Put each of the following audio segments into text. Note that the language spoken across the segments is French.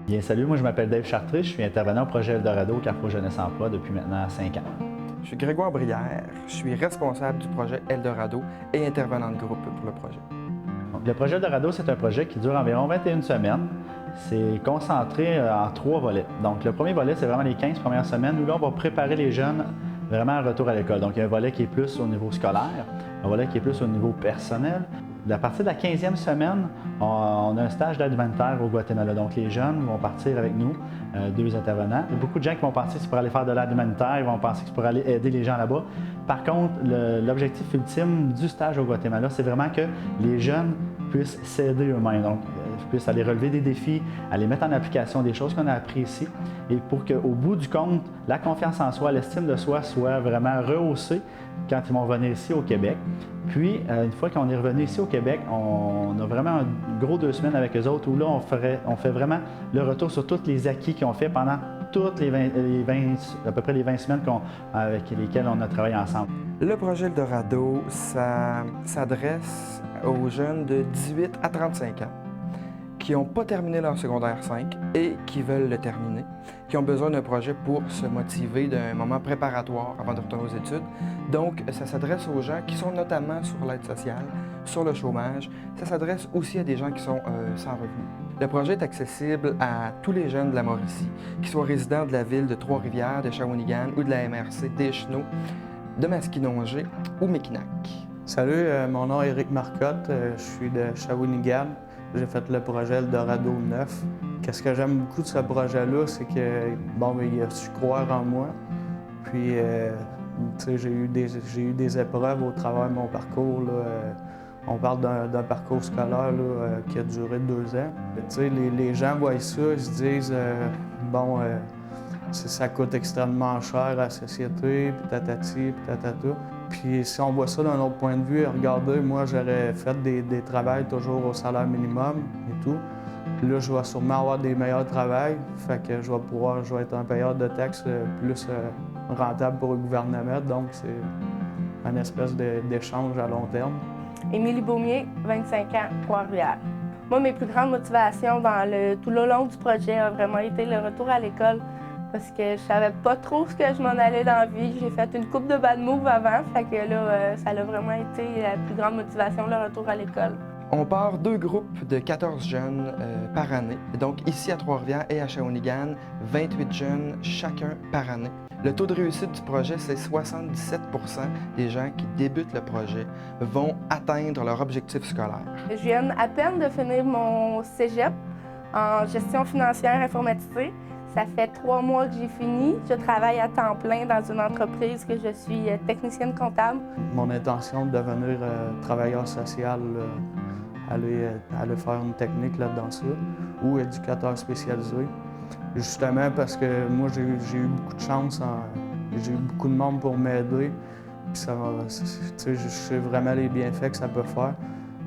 Bien, salut, moi je m'appelle Dave Chartré, je suis intervenant au projet Eldorado au Carrefour Jeunesse Emploi depuis maintenant 5 ans. Je suis Grégoire Brière, je suis responsable du projet Eldorado et intervenant de groupe pour le projet. Donc, le projet Eldorado, c'est un projet qui dure environ 21 semaines. C'est concentré en 3 volets. Donc, le premier volet, c'est vraiment les 15 premières semaines où là, on va préparer les jeunes vraiment à retour à l'école. Donc, il y a un volet qui est plus au niveau scolaire, un volet qui est plus au niveau personnel. À partir de la 15e semaine, on a un stage d'aide humanitaire au Guatemala. Donc, les jeunes vont partir avec nous, 2 intervenants. Il y a beaucoup de gens qui vont partir pour aller faire de l'aide humanitaire, ils vont penser que c'est pour aller aider les gens là-bas. Par contre, l'objectif ultime du stage au Guatemala, c'est vraiment que les jeunes puissent s'aider eux-mêmes. Donc, puissent aller relever des défis, aller mettre en application des choses qu'on a apprises ici, et pour qu'au bout du compte, la confiance en soi, l'estime de soi soit vraiment rehaussée quand ils vont venir ici au Québec. Puis, une fois qu'on est revenu ici au Québec, on a vraiment un gros 2 semaines avec eux autres où là, on fait vraiment le retour sur tous les acquis qu'ils ont fait pendant toutes à peu près les 20 semaines avec lesquelles on a travaillé ensemble. Le projet Eldorado, ça s'adresse aux jeunes de 18 à 35 ans qui n'ont pas terminé leur secondaire 5 et qui veulent le terminer, qui ont besoin d'un projet pour se motiver d'un moment préparatoire avant de retourner aux études. Donc, ça s'adresse aux gens qui sont notamment sur l'aide sociale, sur le chômage. Ça s'adresse aussi à des gens qui sont sans revenus. Le projet est accessible à tous les jeunes de la Mauricie, qu'ils soient résidents de la ville de Trois-Rivières, de Shawinigan ou de la MRC d'Échenot, de Masquinongé ou Mekinac. Salut, mon nom est Éric Marcotte, je suis de Shawinigan. J'ai fait le projet Eldorado 9. Qu'est-ce que j'aime beaucoup de ce projet-là, c'est que, il a su croire en moi. Puis, j'ai eu des épreuves au travers de mon parcours. On parle d'un parcours scolaire qui a duré 2 ans. Les gens voient ça, ils se disent, ça coûte extrêmement cher à la société, puis tatati, puis tatata. Puis si on voit ça d'un autre point de vue, regardez, moi j'aurais fait des travails toujours au salaire minimum et tout. Puis là, je vais sûrement avoir des meilleurs travails, fait que je vais être un payeur de taxes plus rentable pour le gouvernement, donc c'est une espèce d'échange à long terme. Émilie Beaumier, 25 ans, Trois-Rivières. Moi, mes plus grandes motivations tout le long du projet a vraiment été le retour à l'école. Parce que je savais pas trop ce que je m'en allais dans la vie. J'ai fait une couple de bad moves avant, fait que là, ça a vraiment été la plus grande motivation, le retour à l'école. On part 2 groupes de 14 jeunes par année. Donc ici à Trois-Rivières et à Shawinigan, 28 jeunes chacun par année. Le taux de réussite du projet, c'est 77 % des gens qui débutent le projet vont atteindre leur objectif scolaire. Je viens à peine de finir mon cégep en gestion financière informatisée. Ça fait 3 mois que j'ai fini. Je travaille à temps plein dans une entreprise que je suis technicienne comptable. Mon intention de devenir travailleur social, aller faire une technique là-dedans ça, ou éducateur spécialisé. Justement parce que moi j'ai eu beaucoup de chance, j'ai eu beaucoup de monde pour m'aider. Puis je sais vraiment les bienfaits que ça peut faire.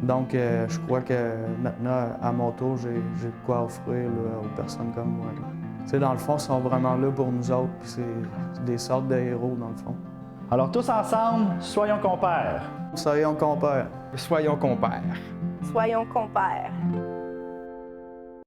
Donc je crois que maintenant, à mon tour, j'ai de quoi offrir aux personnes comme moi. Dans le fond, ils sont vraiment là pour nous autres, puis c'est des sortes de héros, dans le fond. Alors, tous ensemble, soyons compères. Soyons compères. Soyons compères. Soyons compères.